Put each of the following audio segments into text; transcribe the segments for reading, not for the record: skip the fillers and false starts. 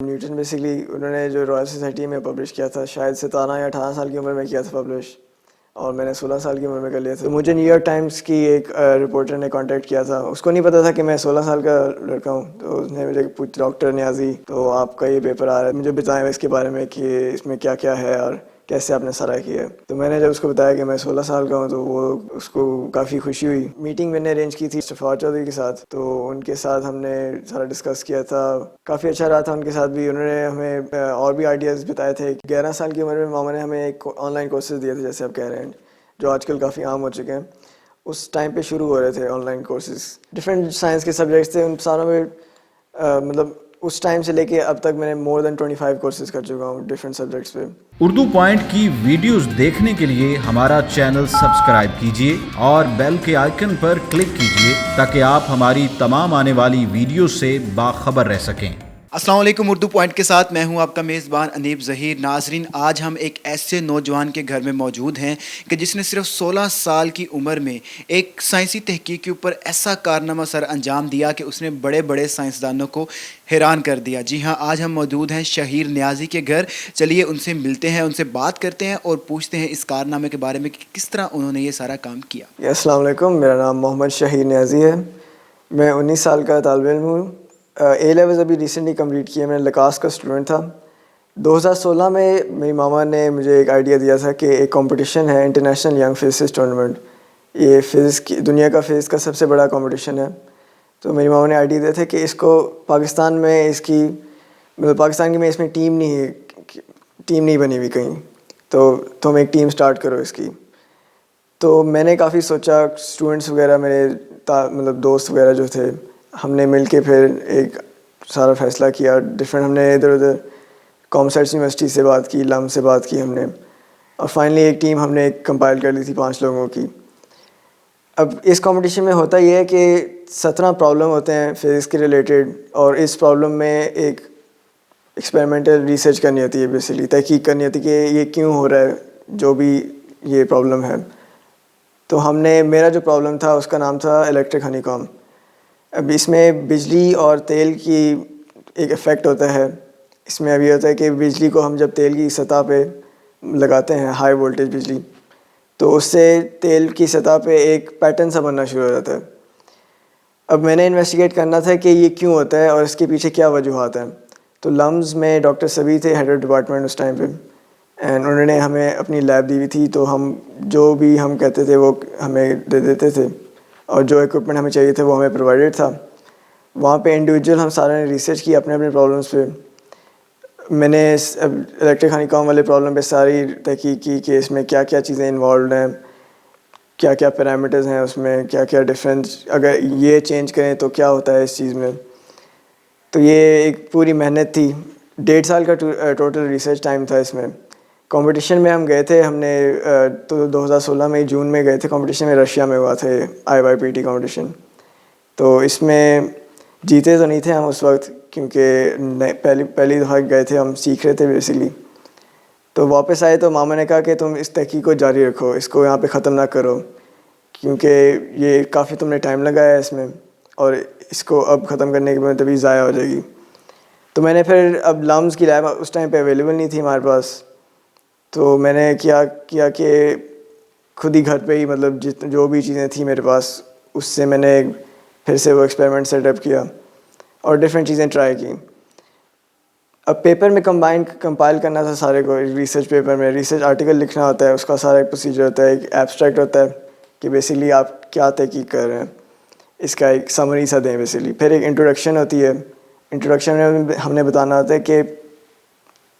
Newton basically انہوں نے جو رائل سوسائٹی میں پبلش کیا تھا، شاید 17 یا 18 سال کی عمر میں کیا تھا پبلش، اور میں نے 16 سال کی عمر میں کر لیا تھا. مجھے نیو یارک ٹائمز کی ایک رپورٹر نے کانٹیکٹ کیا تھا. اس کو نہیں پتا تھا کہ میں 16 سال کا لڑکا ہوں. تو اس نے مجھے پوچھا، ڈاکٹر نیازی تو آپ کا یہ پیپر آ رہا ہے، مجھے بتائیں اس کے بارے میں کہ اس میں کیا کیا ہے اور کیسے آپ نے سارا کیا ہے. تو میں نے جب اس کو بتایا کہ میں 16 سال کا ہوں تو وہ اس کو کافی خوشی ہوئی. میٹنگ میں نے ارینج کی تھی شفاعت چودھری کے ساتھ، تو ان کے ساتھ ہم نے سارا ڈسکس کیا تھا. کافی اچھا رہا تھا ان کے ساتھ بھی. انہوں نے ہمیں اور بھی آئیڈیاز بتائے تھے. 11 سال کی عمر میں ماما نے ہمیں ایک آن لائن کورسز دیے تھے، جیسے آپ کہہ رہے ہیں، جو آج کل کافی عام ہو چکے ہیں. اس ٹائم پہ شروع ہو رہے تھے online courses. Different science کے سبجیکٹس تھے، ان ساروں میں مطلب اس ٹائم سے لے کے اب تک میں نے مور دین 25 کورسز کر چکا ہوں ڈفرینٹ سبجیکٹس پہ. اردو پوائنٹ کی ویڈیوز دیکھنے کے لیے ہمارا چینل سبسکرائب کیجیے اور بیل کے آئیکن پر کلک کیجیے تاکہ آپ ہماری تمام آنے والی ویڈیوز سے باخبر رہ سکیں. السلام علیکم. اردو پوائنٹ کے ساتھ میں ہوں آپ کا میزبان انیب ظہیر. ناظرین، آج ہم ایک ایسے نوجوان کے گھر میں موجود ہیں کہ جس نے صرف 16 سال کی عمر میں ایک سائنسی تحقیق کے اوپر ایسا کارنامہ سر انجام دیا کہ اس نے بڑے بڑے سائنسدانوں کو حیران کر دیا. جی ہاں، آج ہم موجود ہیں شہیر نیازی کے گھر. چلیے ان سے ملتے ہیں، ان سے بات کرتے ہیں اور پوچھتے ہیں اس کارنامے کے بارے میں کہ کس طرح انہوں نے یہ سارا کام کیا. السلام علیکم، میرا نام محمد شہیر نیازی ہے. میں 19 سال کا طالب علم ہوں. اے لیولز ابھی ریسنٹلی کمپلیٹ کیا. میں لکاس کا اسٹوڈنٹ تھا. 2016 میں میری ماما نے مجھے ایک آئیڈیا دیا تھا کہ ایک کمپٹیشن ہے انٹرنیشنل ینگ فزسسٹ ٹورنامنٹ. یہ فزکس کی دنیا کا فزکس کا سب سے بڑا کمپٹیشن ہے. تو میری ماما نے آئیڈیا دیا تھا کہ اس کو پاکستان میں اس کی مطلب پاکستان کی میں اس میں ٹیم نہیں بنی ہوئی کہیں، تو تم ایک ٹیم سٹارٹ کرو اس کی. تو میں نے کافی سوچا، اسٹوڈنٹس وغیرہ میرے مطلب دوست وغیرہ جو تھے، ہم نے مل کے پھر ایک سارا فیصلہ کیا. ہم نے ادھر ادھر کامسائٹس یونیورسٹی سے بات کی، لم سے بات کی ہم نے، اور فائنلی ایک ٹیم ہم نے کمپائل کر لی تھی 5 لوگوں کی. اب اس کمپٹیشن میں ہوتا یہ ہے کہ 17 پرابلم ہوتے ہیں فزکس کے ریلیٹڈ، اور اس پرابلم میں ایک ایکسپیریمنٹل ریسرچ کرنی ہوتی ہے، بیسکلی تحقیق کرنی ہوتی ہے کہ یہ کیوں ہو رہا ہے جو بھی یہ پرابلم ہے. تو میرا جو پرابلم تھا اس کا نام تھا الیکٹرک ہنی کام. اب اس میں بجلی اور تیل کی ایک افیکٹ ہوتا ہے. اس میں اب یہ ہوتا ہے کہ بجلی کو ہم جب تیل کی سطح پہ لگاتے ہیں، ہائی وولٹیج بجلی، تو اس سے تیل کی سطح پہ ایک پیٹرن سا بننا شروع ہو جاتا ہے. اب میں نے انویسٹیگیٹ کرنا تھا کہ یہ کیوں ہوتا ہے اور اس کے پیچھے کیا وجوہات ہیں. تو لمز میں ڈاکٹر سبی تھے ہیڈ آف ڈپارٹمنٹ اس ٹائم پہ، اینڈ انہوں نے ہمیں اپنی لیب دی ہوئی تھی. تو ہم جو بھی ہم کہتے تھے وہ ہمیں دے دیتے تھے، اور جو اکوپمنٹ ہمیں چاہیے تھے وہ ہمیں پرووائڈیڈ تھا. وہاں پہ انڈیویجول ہم سارے نے ریسرچ کی اپنے اپنے پرابلمس پہ. میں نے الیکٹرک ہنی کام والے پرابلم پہ ساری تحقیق کی کہ اس میں کیا کیا چیزیں انوالوڈ ہیں، کیا کیا پیرامیٹرز ہیں اس میں، کیا کیا ڈفرینس، اگر یہ چینج کریں تو کیا ہوتا ہے اس چیز میں. تو یہ ایک پوری محنت تھی. 1.5 سال کا ٹوٹل ریسرچ ٹائم تھا اس میں. کمپٹیشن میں ہم گئے تھے، ہم نے تو 2016 میں جون میں گئے تھے کمپٹیشن میں. رشیا میں ہوا تھے IYPT کمپٹیشن. تو اس میں جیتے تو نہیں تھے ہم اس وقت، کیونکہ پہلی دفعہ گئے تھے، ہم سیکھ رہے تھے بیسکلی. تو واپس آئے تو ماما نے کہا کہ تم اس تحقیق کو جاری رکھو، اس کو یہاں پہ ختم نہ کرو، کیونکہ یہ کافی تم نے ٹائم لگایا ہے اس میں، اور اس کو اب ختم کرنے کے بعد تبھی ضائع ہو جائے گی. تو میں نے پھر اب لمز کی لیب اس ٹائم پہ اویلیبل نہیں تھی ہمارے پاس. تو میں نے کیا کہ خود ہی گھر پہ ہی مطلب جو بھی چیزیں تھیں میرے پاس، اس سے میں نے پھر سے وہ ایکسپیریمنٹ سیٹ اپ کیا اور ڈفرینٹ چیزیں ٹرائی کی. اب پیپر میں کمپائل کرنا تھا سارے کو. ریسرچ پیپر میں ریسرچ آرٹیکل لکھنا ہوتا ہے، اس کا سارا ایک پروسیجر ہوتا ہے. ایک ایبسٹریکٹ ہوتا ہے کہ بیسکلی آپ کیا تحقیق کر رہے ہیں، اس کا ایک سمری سا دیں بیسکلی. پھر ایک انٹروڈکشن ہوتی ہے. انٹروڈکشن میں ہم نے بتانا ہوتا ہے کہ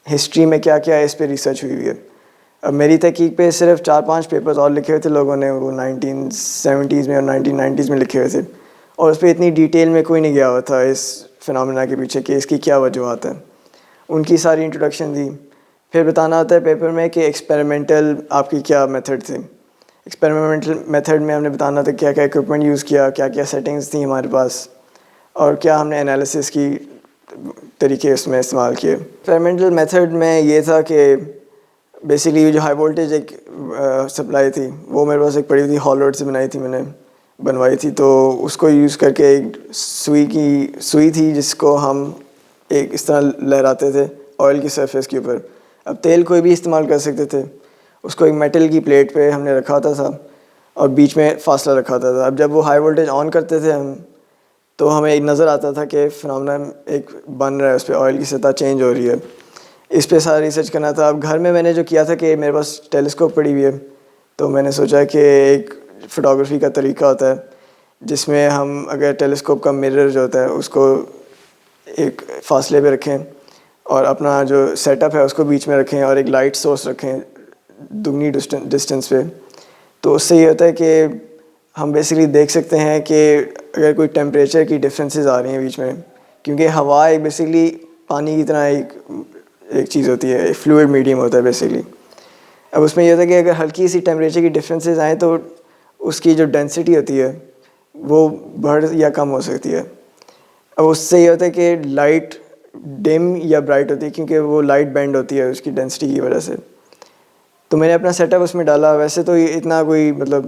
ہسٹری میں کیا کیا اس پہ ریسرچ ہوئی ہے. اب میری تحقیق پہ صرف 4-5 پیپرز اور لکھے ہوئے تھے لوگوں نے، وہ 1970s میں اور 1990s میں لکھے ہوئے تھے، اور اس پہ اتنی ڈیٹیل میں کوئی نہیں گیا ہوا تھا اس فنامنا کے پیچھے کہ اس کی کیا وجوہات ہیں. ان کی ساری انٹروڈکشن دی. پھر بتانا ہوتا ہے پیپر میں کہ ایکسپیریمنٹل آپ کی کیا میتھڈ تھے. ایکسپیریمنٹل میتھڈ میں ہم نے بتانا تھا کیا کیا اکوپمنٹ یوز کیا، کیا کیا سیٹنگز تھیں ہمارے پاس، اور کیا ہم نے انالیسس کی طریقے اس میں استعمال کیے. ایکسپیریمنٹل میتھڈ میں یہ تھا کہ بیسکلی جو ہائی وولٹیج ایک سپلائی تھی وہ میرے پاس ایک پڑی ہوئی تھی، ہالوڈ سے بنوائی تھی. تو اس کو یوز کر کے ایک سوئی تھی جس کو ہم ایک اس طرح لہراتے تھے آئل کی سرفیس کے اوپر. اب تیل کوئی بھی استعمال کر سکتے تھے. اس کو ایک میٹل کی پلیٹ پہ ہم نے رکھا ہوتا تھا اور بیچ میں فاصلہ رکھا ہوتا تھا. اب جب وہ ہائی وولٹیج آن کرتے تھے ہم تو ہمیں ایک نظر آتا تھا کہ فنامنا ایک بن رہا ہے, اس پہ آئل کی سطح چینج ہو رہی ہے. اس پہ سارا ریسرچ کرنا تھا. اب گھر میں نے جو کیا تھا کہ میرے پاس ٹیلیسکوپ پڑی ہوئی ہے, تو میں نے سوچا کہ ایک فوٹوگرافی کا طریقہ ہوتا ہے جس میں ہم اگر ٹیلیسکوپ کا مرر جو ہوتا ہے اس کو ایک فاصلے پہ رکھیں اور اپنا جو سیٹ اپ ہے اس کو بیچ میں رکھیں اور ایک لائٹ سورس رکھیں دگنی ڈسٹینس پہ. تو اس سے یہ ہوتا ہے کہ ہم بیسکلی دیکھ سکتے ہیں کہ اگر کوئی ٹیمپریچر کی ڈفرینسز آ رہی ہیں بیچ میں, کیونکہ ہوا ایک بیسکلی پانی کی طرح ایک چیز ہوتی ہے, فلوئڈ میڈیم ہوتا ہے بیسکلی. اب اس میں یہ ہوتا ہے کہ اگر ہلکی سی ٹیمپریچر کی ڈفرینسز آئیں تو اس کی جو ڈینسٹی ہوتی ہے وہ بڑھ یا کم ہو سکتی ہے. اب اس سے یہ ہوتا ہے کہ لائٹ ڈم یا برائٹ ہوتی ہے کیونکہ وہ لائٹ بینڈ ہوتی ہے اس کی ڈینسٹی کی وجہ سے. تو میں نے اپنا سیٹ اپ اس میں ڈالا. ویسے تو یہ اتنا کوئی مطلب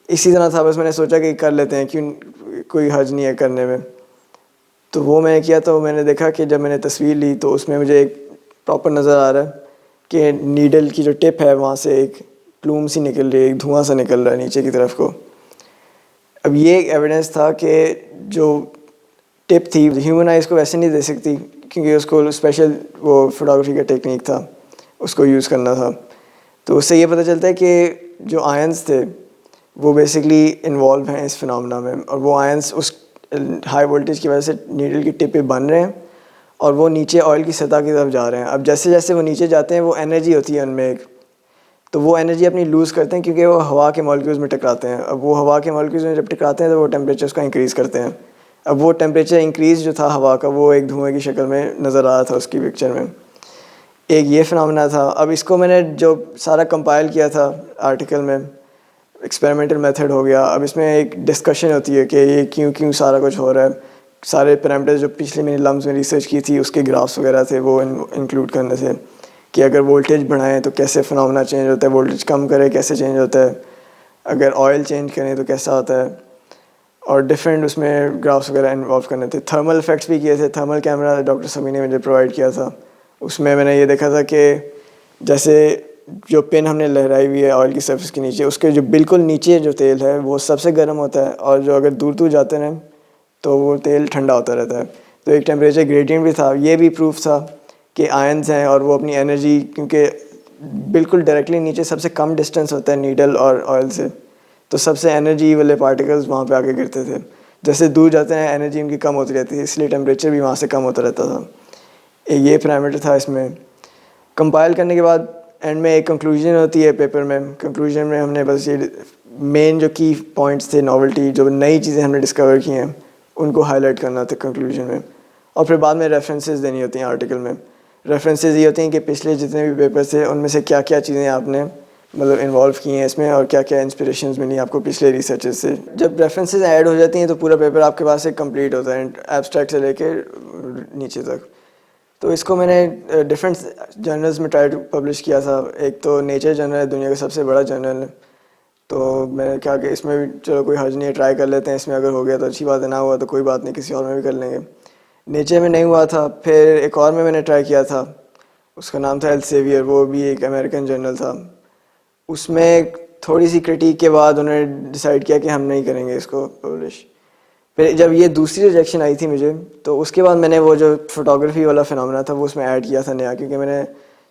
اسی طرح تھا, بس میں نے سوچا کہ کر لیتے ہیں, کیوں کوئی حرج نہیں ہے کرنے میں. تو وہ میں نے کیا. تو میں نے دیکھا کہ جب میں نے تصویر لی تو اس میں مجھے ایک پراپر نظر آ رہا ہے کہ نیڈل کی جو ٹپ ہے وہاں سے ایک پلوم سی نکل رہی ہے, ایک دھواں سا نکل رہا ہے نیچے کی طرف کو. اب یہ ایک ایویڈنس تھا کہ جو ٹپ تھی ہیومن آئی اس کو ویسے نہیں دے سکتی کیونکہ اس کو اسپیشل وہ فوٹوگرافی کا ٹیکنیک تھا, اس کو یوز کرنا تھا. تو اس سے یہ پتہ چلتا ہے کہ جو آئنس تھے وہ بیسکلی انوالو ہیں اس فنامنا میں, اور وہ آئنس اس ہائی وولٹیج کی وجہ سے نیڈل کی ٹپ پہ بن رہے ہیں اور وہ نیچے آئل کی سطح کی طرف جا رہے ہیں. اب جیسے جیسے وہ نیچے جاتے ہیں وہ انرجی ہوتی ہے ان میں ایک, تو وہ انرجی اپنی لوز کرتے ہیں کیونکہ وہ ہوا کے مالیکیولز میں ٹکراتے ہیں. اب وہ ہوا کے مالیکیولز میں جب ٹکراتے ہیں تو وہ ٹیمپریچر اس کا انکریز کرتے ہیں. اب وہ ٹیمپریچر انکریز جو تھا ہوا کا وہ ایک دھوئیں کی شکل میں نظر آ رہا تھا اس کی پکچر میں. ایک یہ فنامنا تھا. اب اس کو میں نے جو سارا کمپائل کیا تھا آرٹیکل میں, ایکسپیریمنٹل میتھڈ ہو گیا. اب اس میں ایک ڈسکشن ہوتی ہے کہ یہ کیوں سارا کچھ ہو رہا ہے. سارے پیرامیٹرز جو پچھلے میں نے لمز میں ریسرچ کی تھی اس کے گرافس وغیرہ تھے وہ انکلوڈ کرنے تھے کہ اگر وولٹیج بڑھائیں تو کیسے فنامنا چینج ہوتا ہے, وولٹیج کم کرے کیسے چینج ہوتا ہے, اگر آئل چینج کریں تو کیسا ہوتا ہے, اور ڈفرینٹ اس میں گرافس وغیرہ انوالو کرنے تھے. تھرمل افیکٹس بھی کیے تھے. تھرمل کیمرہ ڈاکٹر سمی نے مجھے پرووائڈ کیا تھا. اس میں نے یہ دیکھا تھا کہ جیسے جو پن ہم نے لہرائی ہوئی ہے آئل کی سرفیس کے نیچے, اس کے جو بالکل نیچے جو تیل ہے وہ سب سے گرم ہوتا ہے, اور جو اگر دور دور جاتے ہیں تو وہ تیل ٹھنڈا ہوتا رہتا ہے. تو ایک ٹیمپریچر گریڈینٹ بھی تھا. یہ بھی پروف تھا کہ آئنز ہیں اور وہ اپنی انرجی, کیونکہ بالکل ڈائریکٹلی نیچے سب سے کم ڈسٹینس ہوتا ہے نیڈل اور آئل سے, تو سب سے انرجی والے پارٹیکلز وہاں پہ آ کے گرتے تھے. جیسے دور جاتے ہیں انرجی ان کی کم ہوتی رہتی ہے, اس لیے ٹیمپریچر بھی وہاں سے کم ہوتا رہتا تھا. یہ پیرامیٹر تھا. اس میں کمپائل کرنے کے بعد اینڈ میں ایک کنکلوژن ہوتی ہے پیپر میں. کنکلوژن میں ہم نے بس یہ مین جو کی پوائنٹس تھے, ناولٹی, جو نئی چیزیں ہم نے ڈسکور کی ہیں ان کو ہائی لائٹ کرنا تھا کنکلوژن میں, اور پھر بعد میں ریفرنسز دینی ہوتی ہیں آرٹیکل میں. ریفرنسز یہ ہوتی ہیں کہ پچھلے جتنے بھی پیپر تھے ان میں سے کیا کیا چیزیں آپ نے مطلب انوالو کی ہیں اس میں, اور کیا کیا انسپریشنز ملی آپ کو پچھلے ریسرچز سے. جب ریفرنسز ایڈ ہو جاتی ہیں تو پورا پیپر آپ کے پاس ایک کمپلیٹ ہوتا ہے, ایبسٹریکٹ سے لے کے نیچے تک. تو اس کو میں نے ڈفرینٹ جرنلز میں ٹرائی ٹو پبلش کیا تھا. ایک تو نیچر جرنل ہے, دنیا کا سب سے بڑا جرنل ہے, تو میں نے کہا کہ اس میں بھی چلو کوئی حرج نہیں ہے, ٹرائی کر لیتے ہیں. اس میں اگر ہو گیا تو اچھی بات ہے, نہ ہوا تو کوئی بات نہیں, کسی اور میں بھی کر لیں گے. نیچر میں نہیں ہوا تھا. پھر ایک اور میں نے ٹرائی کیا تھا, اس کا نام تھا ہیلتھ سیویئر, وہ بھی ایک امریکن جرنل تھا. اس میں تھوڑی سی کرٹیک کے بعد انہوں نے ڈیسائیڈ کیا کہ ہم نہیں کریں گے اس کو پبلش. پھر جب یہ دوسری ریجیکشن آئی تھی مجھے, تو اس کے بعد میں نے وہ جو فوٹوگرافی والا فنامنا تھا وہ اس میں ایڈ کیا تھا نیا, کیونکہ میں نے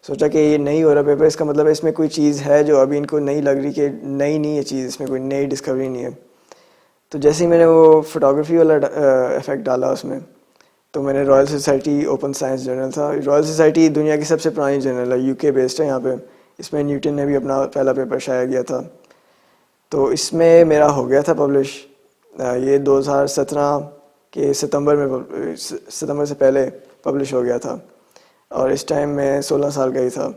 سوچا کہ یہ نہیں ہو رہا پیپر, اس کا مطلب ہے اس میں کوئی چیز ہے جو ابھی ان کو نہیں لگ رہی کہ نئی نہیں ہے چیز, اس میں کوئی نئی ڈسکوری نہیں ہے. تو جیسے ہی میں نے وہ فوٹوگرافی والا افیکٹ ڈالا اس میں, تو میں نے royal society open science journal تھا. رائل سوسائٹی دنیا کی سب سے پرانی جرنل ہے, یو کے بیسڈ ہے یہاں پہ. اس میں نیوٹن نے بھی اپنا پہلا پیپر شائع کیا تھا. تو اس میں میرا ہو گیا تھا پبلش. یہ 2017 کے ستمبر سے پہلے پبلش ہو گیا تھا, اور اس ٹائم میں 16 سال کا ہی تھا.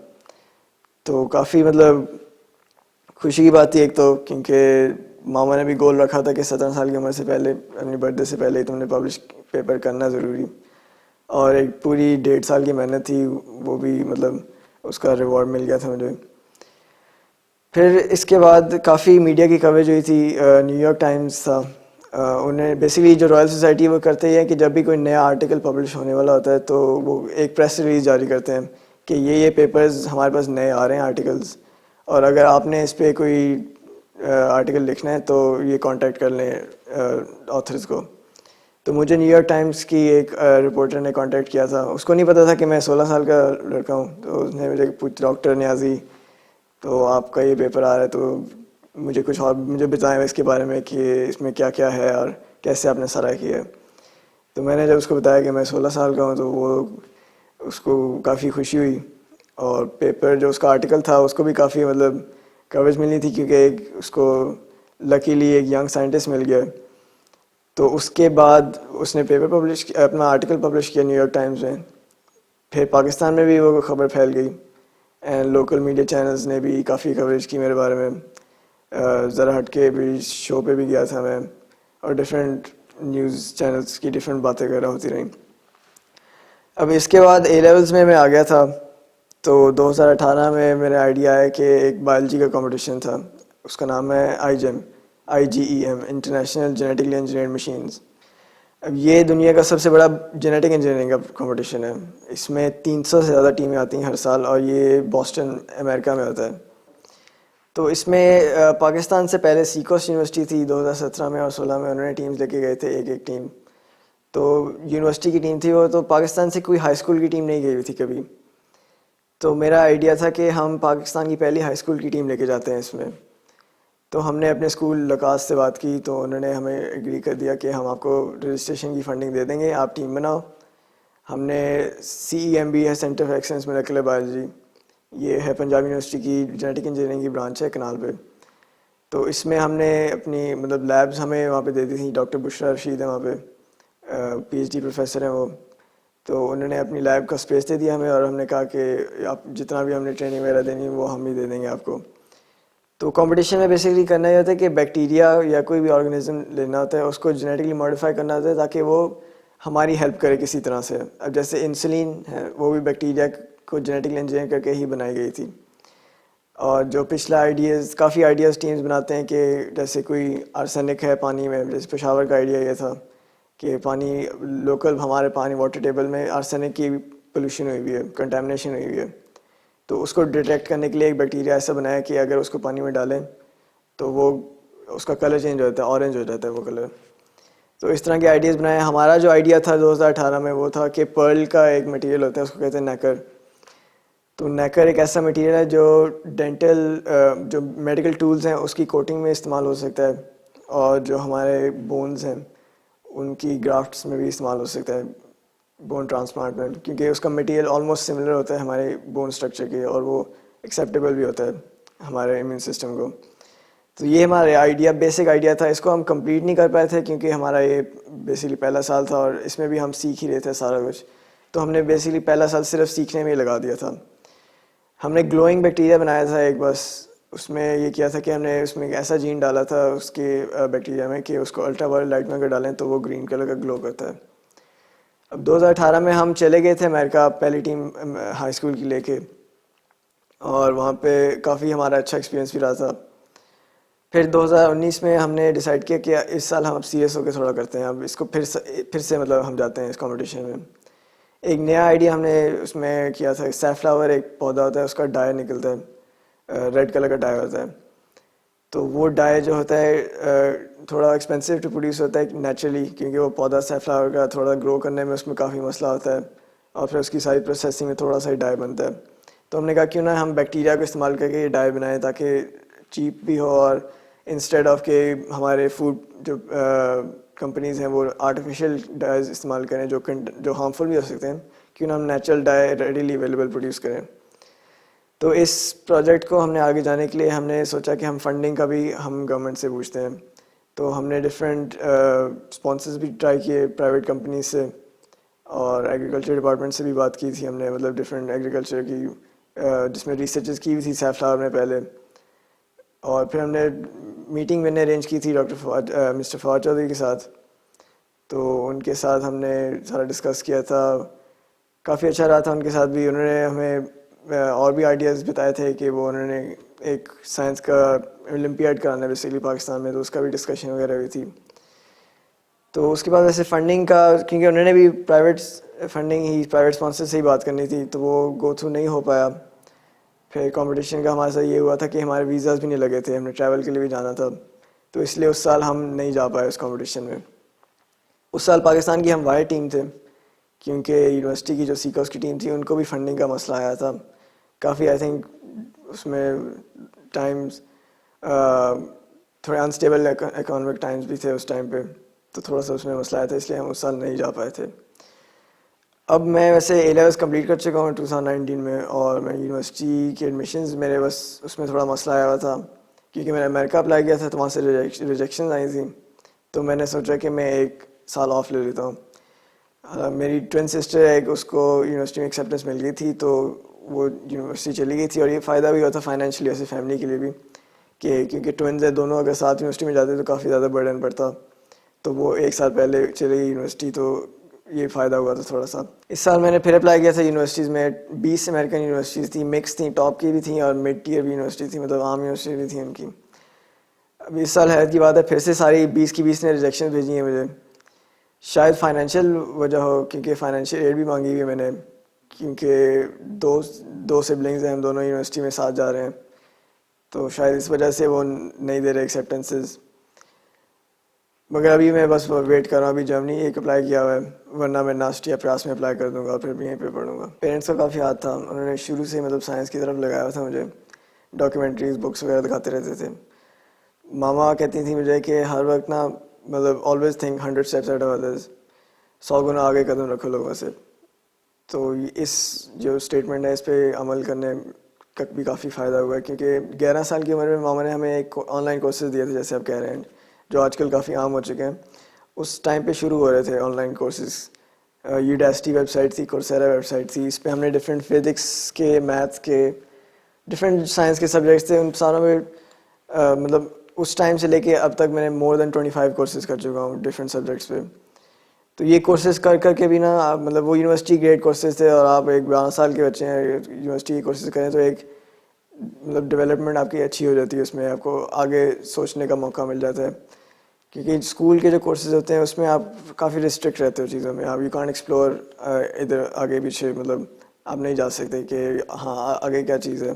تو کافی مطلب خوشی کی بات تھی ایک تو, کیونکہ ماما نے بھی گول رکھا تھا کہ 17 سال کی عمر سے پہلے, اپنی برتھ ڈے سے پہلے ہی تم نے پبلش پیپر کرنا ضروری, اور ایک پوری 1.5 سال کی محنت تھی, وہ بھی مطلب اس کا ریوارڈ مل گیا تھا مجھے. پھر اس کے بعد کافی میڈیا کی کوریج ہوئی تھی. نیو یارک ٹائمز تھا, انہیں بیسیکلی جو رائل سوسائٹی وہ کرتے ہی ہیں کہ جب بھی کوئی نیا آرٹیکل پبلش ہونے والا ہوتا ہے تو وہ ایک پریس ریلیز جاری کرتے ہیں کہ یہ پیپرز ہمارے پاس نئے آ رہے ہیں آرٹیکلز، اور اگر آپ نے اس پہ کوئی آرٹیکل لکھنا ہے تو یہ کانٹیکٹ کر لیں آتھرز کو. تو مجھے نیو یارک ٹائمز کی ایک رپورٹر نے کانٹیکٹ کیا تھا. اس کو نہیں پتا تھا کہ میں 16 سال کا لڑکا ہوں. تو اس نے مجھے پوچھ، ڈاکٹر نیازی تو آپ کا یہ پیپر آ رہا ہے تو مجھے بتائیں اس کے بارے میں کہ اس میں کیا کیا ہے اور کیسے آپ نے سارا کیا ہے. تو میں نے جب اس کو بتایا کہ میں 16 سال کا ہوں تو اس کو کافی خوشی ہوئی، اور پیپر جو اس کا آرٹیکل تھا اس کو بھی کافی کوریج ملنی تھی کیونکہ اس کو لکیلی ایک ینگ سائنٹسٹ مل گیا. تو اس کے بعد اس نے پیپر اپنا آرٹیکل پبلش کیا نیو یارک ٹائمز میں. پھر پاکستان میں بھی وہ خبر پھیل گئی، اینڈ لوکل میڈیا چینلز نے بھی کافی کوریج کی میرے بارے میں. ذرا ہٹ کے بھی شو پہ بھی گیا تھا میں، اور ڈفرینٹ نیوز چینلز کی ڈفرینٹ باتیں وغیرہ ہوتی رہیں. اب اس کے بعد اے لیولز میں آ گیا تھا. تو 2018 میں میرا آئیڈیا ہے کہ ایک بایولوجی کا کمپٹیشن تھا، اس کا نام ہے IGEM international genetically engineered machines. اب یہ دنیا کا سب سے بڑا جینیٹک انجینئرنگ کا کمپٹیشن ہے. اس میں 300 سے زیادہ ٹیمیں آتی ہیں ہر سال، اور یہ بوسٹن امریکہ میں ہوتا ہے. تو اس میں پاکستان سے پہلے سیکوس یونیورسٹی تھی 2017 میں اور 16 میں، انہوں نے ٹیمز لے کے گئے تھے ایک ٹیم. تو یونیورسٹی کی ٹیم تھی وہ، تو پاکستان سے کوئی ہائی اسکول کی ٹیم نہیں گئی ہوئی تھی کبھی. تو میرا آئیڈیا تھا کہ ہم پاکستان کی پہلی ہائی اسکول کی ٹیم لے کے جاتے ہیں اس میں. تو ہم نے اپنے اسکول لکاس سے بات کی تو انہوں نے ہمیں ایگری کر دیا کہ ہم آپ کو رجسٹریشن کی فنڈنگ دے دیں گے، آپ ٹیم بناؤ. ہم نے CEMB ہے، centre for excellence molecular biology, یہ ہے پنجاب یونیورسٹی کی جینیٹک انجینئرنگ کی برانچ ہے کنال پہ. تو اس میں ہم نے اپنی لیبز ہمیں وہاں پہ دے دی تھیں. ڈاکٹر بشرا رشید ہیں وہاں پہ، PhD پروفیسر ہیں وہ. تو انہوں نے اپنی لیب کا اسپیس دے دیا ہمیں، اور ہم نے کہا کہ آپ جتنا بھی ہم نے ٹریننگ وغیرہ دینی وہ ہم ہی دے دیں گے آپ کو. تو کمپٹیشن میں بیسیکلی کرنا یہ ہوتا ہے کہ بیکٹیریا یا کوئی بھی آرگنزم لینا ہوتا ہے، اس کو جینیٹکلی ماڈیفائی کرنا ہوتا ہے تاکہ وہ ہماری ہیلپ کرے کسی طرح سے. اب جیسے انسولین ہے، وہ بھی بیکٹیریا کو جینیٹکلی انجینئر کر کے ہی بنائی گئی تھی. اور جو پچھلا کافی آئیڈیاز ٹیمز بناتے ہیں کہ جیسے کوئی آرسینک ہے پانی میں، جیسے پشاور کا آئیڈیا یہ تھا کہ پانی لوکل ہمارے پانی واٹر ٹیبل میں آرسینک کی پولوشن ہوئی ہوئی ہے، کنٹامنیشن ہوئی ہوئی ہے. تو اس کو ڈیٹیکٹ کرنے کے لیے ایک بیکٹیریا ایسا بنایا کہ اگر اس کو پانی میں ڈالیں تو وہ اس کا کلر چینج ہو جاتا ہے، اورنج ہو جاتا ہے وہ کلر. تو اس طرح کے آئیڈیاز بنائے. ہمارا جو آئیڈیا تھا 2018 میں وہ تھا کہ پرل کا ایک مٹیریل ہوتا ہے، اس کو کہتے ہیں نیکر. تو نیکر ایک ایسا مٹیریل ہے جو ڈینٹل جو میڈیکل ٹولز ہیں اس کی کوٹنگ میں استعمال ہو سکتا ہے، اور جو ہمارے بونز ہیں ان کی گرافٹس میں بھی استعمال ہو سکتا ہے، بون ٹرانسپلانٹ میں، کیونکہ اس کا مٹیریل آلموسٹ سملر ہوتا ہے ہمارے بون اسٹرکچر کے، اور وہ ایکسیپٹیبل بھی ہوتا ہے ہمارے امیون سسٹم کو. تو یہ ہمارا بیسک آئیڈیا تھا. اس کو ہم کمپلیٹ نہیں کر پائے تھے کیونکہ ہمارا یہ بیسکلی پہلا سال تھا، اور اس میں بھی ہم سیکھ ہی رہے تھے سارا کچھ. تو ہم نے بیسکلی پہلا سال صرف سیکھنے میں ہی لگا دیا تھا. ہم نے گلوئنگ بیکٹیریا بنایا تھا ایک، بس اس میں یہ کیا تھا کہ ہم نے اس میں ایک ایسا جین ڈالا تھا اس کے بیکٹیریا میں کہ اس کو الٹرا وائلٹ لائٹ میں اگر ڈالیں تو وہ گرین کلر کا گلو کرتا ہے. اب 2018 میں ہم چلے گئے تھے امریکہ پہلی ٹیم ہائی اسکول کی لے کے، اور وہاں پہ کافی ہمارا اچھا ایکسپیرینس بھی رہا تھا. پھر 2019 میں ہم نے ڈیسائیڈ کیا کہ اس سال ہم اب سیریس ہو کے تھوڑا کرتے ہیں. اب اس کو پھر سے ہم جاتے ہیں اس کمپٹیشن میں. ایک نیا آئیڈیا ہم نے اس میں کیا تھا. سیف فلاور ایک پودا ہوتا ہے، اس کا ڈائی نکلتا ہے، ریڈ کلر کا ڈائی ہوتا ہے. تو وہ ڈائی جو ہوتا ہے تھوڑا ایکسپینسو ٹو پروڈیوس ہوتا ہے نیچرلی، کیونکہ وہ پودا سیف فلاور کا تھوڑا گرو کرنے میں اس میں کافی مسئلہ ہوتا ہے، اور پھر اس کی ساری پروسیسنگ میں تھوڑا سا ہی ڈائی بنتا ہے. تو ہم نے کہا کیوں نہ ہم بیکٹیریا کو استعمال کر کے یہ ڈائی بنائیں تاکہ چیپ بھی ہو، اور انسٹیڈ آف کہ ہمارے فوڈ جو کمپنیز ہیں وہ آرٹیفیشیل ڈائز استعمال کریں جو ہارمفل بھی ہو سکتے ہیں، کیوں نہ ہم نیچرل ڈائی ریڈیلی اویلیبل پروڈیوس کریں. تو اس پروجیکٹ کو ہم نے آگے جانے کے لیے ہم نے سوچا کہ ہم فنڈنگ کا بھی ہم گورنمنٹ سے پوچھتے ہیں. تو ہم نے ڈفرینٹ اسپانسرز بھی ٹرائی کیے پرائیویٹ کمپنیز سے، اور ایگریکلچر ڈپارٹمنٹ سے بھی بات کی تھی ہم نے، ڈفرینٹ ایگریکلچر کی جس میں ریسرچز کی ہوئی تھی سیف فلاور میں پہلے. اور پھر ہم نے میٹنگ میں نے ارینج کی تھی مسٹر فواد چودھری کے ساتھ. تو ان کے ساتھ ہم نے سارا ڈسکس کیا تھا، کافی اچھا رہا تھا ان کے ساتھ بھی. انہوں نے ہمیں اور بھی آئیڈیاز بتائے تھے کہ وہ انہوں نے ایک سائنس کا اولمپیاڈ کرانا ہے بیسیکلی پاکستان میں، تو اس کا بھی ڈسکشن وغیرہ ہوئی تھی. تو اس کے بعد ویسے فنڈنگ کا، کیونکہ انہوں نے بھی پرائیویٹ فنڈنگ ہی، پرائیویٹ اسپانسر سے ہی بات کرنی تھی، تو وہ گو تھرو نہیں ہو پایا. پھر کمپٹیشن کا ہمارے ساتھ یہ ہوا تھا کہ ہمارے ویزاز بھی نہیں لگے تھے، ہم نے ٹریول کے لیے بھی جانا تھا، تو اس لیے اس سال ہم نہیں جا پائے اس کمپٹیشن میں. اس سال پاکستان کی ہم وائٹ ٹیم تھے، کیونکہ یونیورسٹی کی جو سیکرس کی ٹیم تھی ان کو بھی فنڈنگ کا مسئلہ آیا تھا کافی. آئی تھنک اس میں ٹائمز تھوڑے انسٹیبل اکنامک ٹائمز بھی تھے اس ٹائم پہ، تو تھوڑا سا اس میں مسئلہ آیا تھا، اس لیے ہم اس سال نہیں جا پائے تھے. اب میں ویسے اے لیولس کمپلیٹ کر چکا ہوں 2019 میں، اور میں یونیورسٹی کے ایڈمیشنز میرے بس اس میں تھوڑا مسئلہ آیا ہوا تھا، کیونکہ میں نے امریکہ اپلائی کیا تھا تو وہاں سے ریجیکشنز آئی تھیں، تو میں نے سوچا کہ میں 1 سال آف لے لیتا ہوں. میری ٹوین سسٹر ہے، اس کو یونیورسٹی میں ایکسیپٹنس مل گئی تھی تو وہ یونیورسٹی چلی گئی تھی، اور یہ فائدہ بھی ہوتا فائنینشلی ایسے فیملی کے لیے بھی، کہ کیونکہ ٹوینز ہیں دونوں، اگر ساتھ یونیورسٹی میں جاتے تو کافی زیادہ برڈن پڑتا، تو وہ 1 سال پہلے چلی گئی یونیورسٹی، تو یہ فائدہ ہوا تھا تھوڑا سا. اس سال میں نے پھر اپلائی کیا تھا یونیورسٹیز میں، 20 امریکن یونیورسٹیز تھیں، مکس تھیں، ٹاپ کی بھی تھیں اور مڈ ٹیئر بھی یونیورسٹی تھیں، مطلب عام یونیورسٹی بھی تھیں ان کی. اب اس سال حیرت کی بات ہے پھر سے ساری 20 کی 20 نے ریجیکشن بھیجی ہیں مجھے. شاید فائنینشیل وجہ ہو، کیونکہ فائنینشیل ایڈ بھی مانگی ہوئی ہے میں نے، کیونکہ دو سبلنگز ہیں، ہم دونوں یونیورسٹی میں ساتھ جا رہے ہیں، تو شاید اس وجہ سے وہ نہیں دے رہے ایکسیپٹنسز. مگر ابھی میں بس ویٹ کر رہا ہوں. ابھی جرمنی ایک اپلائی کیا ہوا ہے، ورنہ میں ناسٹ یا پراس میں اپلائی کر دوں گا، پھر بھی یہیں پہ پڑھوں گا. پیرنٹس کا کافی ہاتھ تھا، انہوں نے شروع سے مطلب سائنس کی طرف لگایا تھا مجھے، ڈاکیومنٹریز بکس وغیرہ دکھاتے رہتے تھے. ماما کہتی تھیں مجھے کہ ہر وقت نا مطلب always think 100 steps at others, 100 گنا آگے قدم رکھو لوگوں سے. تو اس جو اسٹیٹمنٹ ہے اس پہ عمل کرنے کا بھی کافی فائدہ ہوا ہے، کیونکہ 11 سال کی عمر میں ماما نے ہمیں ایک آن لائن کورسز دیے تھے، جیسے آپ کہہ رہے ہیں جو آج کل کافی عام ہو چکے ہیں. اس ٹائم پہ شروع ہو رہے تھے online courses. Udacity website تھی، کورسیرا ویب سائٹ تھی، اس پہ ہم نے ڈفرینٹ فزکس کے، میتھس کے، ڈفرینٹ سائنس کے سبجیکٹس تھے، ان ساروں میں مطلب اس ٹائم سے لے کے اب تک میں نے مور دین 25 کورسز کر چکا ہوں ڈفرینٹ سبجیکٹس پہ. تو یہ کورسز کر کر کے بھی نا مطلب وہ یونیورسٹی گریڈ کورسز تھے، اور آپ ایک 12 سال کے بچے ہیں یونیورسٹی کے کورسز کریں تو ایک مطلب ڈیولپمنٹ آپ کی اچھی ہو جاتی ہے، اس میں آپ کو آگے سوچنے کا موقع مل جاتا ہے. کیونکہ اسکول کے جو کورسز ہوتے ہیں اس میں آپ کافی ریسٹرکٹ رہتے ہو چیزوں میں، آپ یو کانٹ ایکسپلور ادھر آگے پیچھے، مطلب آپ نہیں جا سکتے کہ ہاں آگے کیا چیز ہے.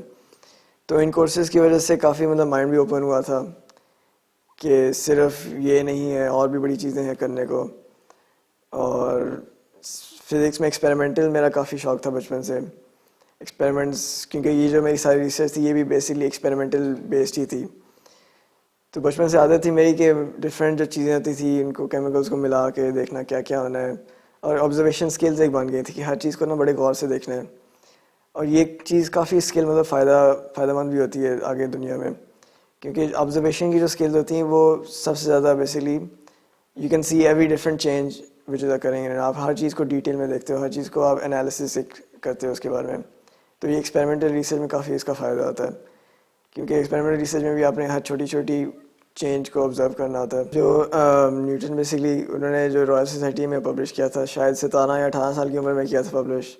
تو ان کورسز کی وجہ سے کافی مطلب مائنڈ بھی اوپن ہوا تھا کہ صرف یہ نہیں ہے، اور بھی بڑی چیزیں ہیں کرنے کو. اور فزکس میں ایکسپیریمنٹل میرا کافی شوق تھا بچپن سے، ایکسپیریمنٹس، کیونکہ یہ جو میری ساری ریسرچ تھی یہ بھی بیسکلی ایکسپیریمنٹل بیسڈ ہی تھی. تو بچپن سے عادت تھی میری کہ ڈفرینٹ جو چیزیں ہوتی تھیں ان کو کیمیکلس کو ملا کے دیکھنا کیا کیا ہونا ہے، اور آبزرویشن اسکلز ایک بن گئی تھی کہ ہر چیز کو نا بڑے غور سے دیکھنا ہے. اور یہ چیز کافی اسکل مطلب فائدہ مند بھی ہوتی ہے آگے دنیا میں، کیونکہ آبزرویشن کی جو اسکلز ہوتی ہیں وہ سب سے زیادہ basically you can see every different change which is occurring, آپ ہر چیز کو ڈیٹیل میں دیکھتے ہو، ہر چیز کو آپ انالیسس کرتے ہو اس کے بارے میں. تو یہ ایکسپیریمنٹل ریسرچ میں کافی اس کا فائدہ ہوتا ہے، کیونکہ ایکسپیریمنٹل ریسرچ میں بھی آپ نے ہر چھوٹی چھوٹی چینج کو آبزرو کرنا ہوتا ہے. جو نیوٹن بیسکلی انہوں نے جو رائل سوسائٹی میں پبلش کیا تھا، شاید 17 یا 18 سال کی عمر میں کیا تھا پبلش،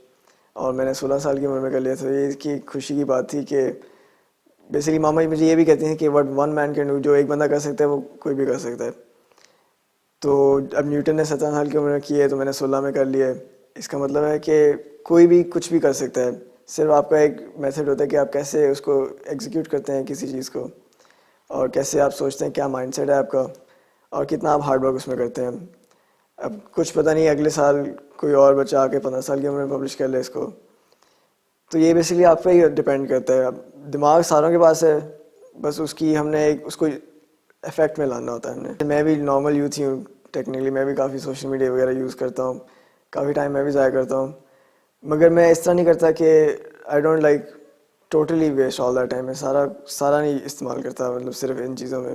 اور میں نے 16 سال کی عمر میں کر لیا تھا. یہ اس کی خوشی کی بات تھی کہ بیسکلی ماما مجھے یہ بھی کہتے ہیں کہ what one man can do, جو ایک بندہ کر سکتا ہے وہ کوئی بھی کر سکتا ہے. تو اب نیوٹن نے 17 سال کی عمر میں کی ہے تو میں نے 16 میں کر لیا ہے. اس کا مطلب ہے کہ کوئی بھی کچھ بھی کر سکتا ہے، صرف آپ کا ایک میتھڈ ہوتا ہے کہ آپ کیسے اس کو ایگزیکیوٹ کرتے ہیں کسی چیز کو، اور کیسے آپ سوچتے ہیں، کیا مائنڈ سیٹ ہے آپ کا، اور کتنا آپ ہارڈ ورک اس میں کرتے ہیں. اب کچھ پتہ نہیں اگلے سال کوئی اور بچہ آ کے 15 سال کی عمر میں پبلش کر لے اس کو، تو یہ بیسکلی آپ پہ ہی ڈپینڈ کرتا ہے. اب دماغ ساروں کے پاس ہے، بس اس کی ہم نے ایک اس کو افیکٹ میں لانا ہوتا ہے ہم نے. میں بھی نارمل یوتھ ہی ہوں ٹیکنیکلی، میں بھی کافی سوشل میڈیا وغیرہ یوز کرتا ہوں، کافی ٹائم میں بھی ضائع کرتا ہوں، مگر میں اس طرح نہیں کرتا کہ I don't like totally waste all that time. میں سارا نہیں استعمال کرتا، مطلب صرف ان چیزوں میں.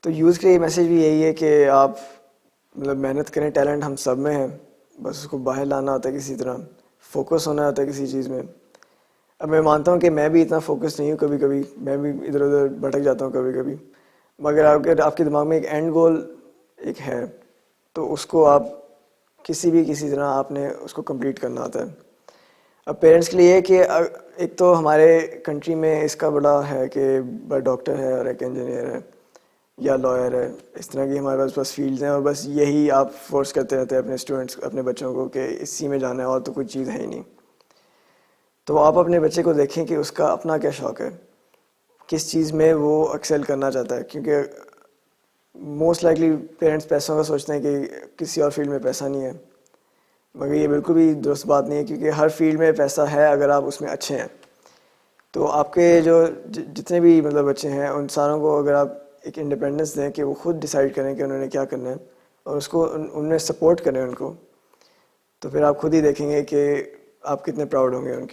تو یوز کے میسیج بھی یہی ہے کہ آپ مطلب محنت کریں، ٹیلنٹ ہم سب میں ہے، بس اس کو باہر لانا ہوتا ہے کسی طرح، فوکس ہونا ہوتا ہے کسی چیز میں. اب میں مانتا ہوں کہ میں بھی اتنا فوکس نہیں ہوں، کبھی کبھی میں بھی ادھر ادھر بھٹک جاتا ہوں کبھی کبھی، مگر اگر آپ کے دماغ میں ایک اینڈ گول ایک ہے تو اس کو آپ کسی طرح آپ نے اس کو کمپلیٹ کرنا ہوتا ہے. اب پیرنٹس کے لیے یہ کہ ایک تو ہمارے کنٹری میں اس کا بڑا ہے کہ ڈاکٹر ہے اور ایک انجینئر ہے، یا لائر ہے، اس طرح کی ہمارے پاس بس فیلڈز ہیں، اور بس یہی آپ فورس کرتے رہتے ہیں اپنے اسٹوڈنٹس اپنے بچوں کو کہ اسی میں جانا ہے اور تو کوئی چیز ہے ہی نہیں. تو آپ اپنے بچے کو دیکھیں کہ اس کا اپنا کیا شوق ہے، کس چیز میں وہ ایکسل کرنا چاہتا ہے، کیونکہ موسٹ لائکلی پیرنٹس پیسوں کا سوچتے ہیں کہ کسی اور فیلڈ میں پیسہ نہیں ہے، مگر یہ بالکل بھی درست بات نہیں ہے، کیونکہ ہر فیلڈ میں پیسہ ہے اگر آپ اس میں اچھے ہیں. تو آپ کے جو جتنے بھی مطلب بچے ہیں ان ساروں کو اگر آپ ایک انڈیپینڈنس دیں کہ وہ خود ڈیسائیڈ کریں کہ انہوں نے کیا کرنا ہے، اور اس کو ان میں سپورٹ کریں ان کو، تو پھر آپ خود ہی دیکھیں گے کہ آپ کتنے پراؤڈ ہوں گے ان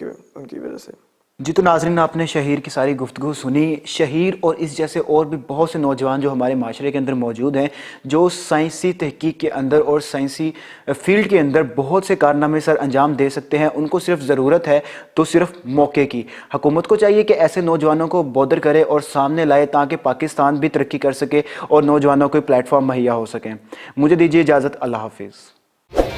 کی وجہ سے. جی تو ناظرین، آپ نے شہیر کی ساری گفتگو سنی. شہیر اور اس جیسے اور بھی بہت سے نوجوان جو ہمارے معاشرے کے اندر موجود ہیں، جو سائنسی تحقیق کے اندر اور سائنسی فیلڈ کے اندر بہت سے کارنامے سر انجام دے سکتے ہیں. ان کو صرف ضرورت ہے تو صرف موقع کی. حکومت کو چاہیے کہ ایسے نوجوانوں کو بودر کرے اور سامنے لائے تاکہ پاکستان بھی ترقی کر سکے اور نوجوانوں کو پلیٹ فارم مہیا ہو سکیں. مجھے دیجیے اجازت. اللہ حافظ.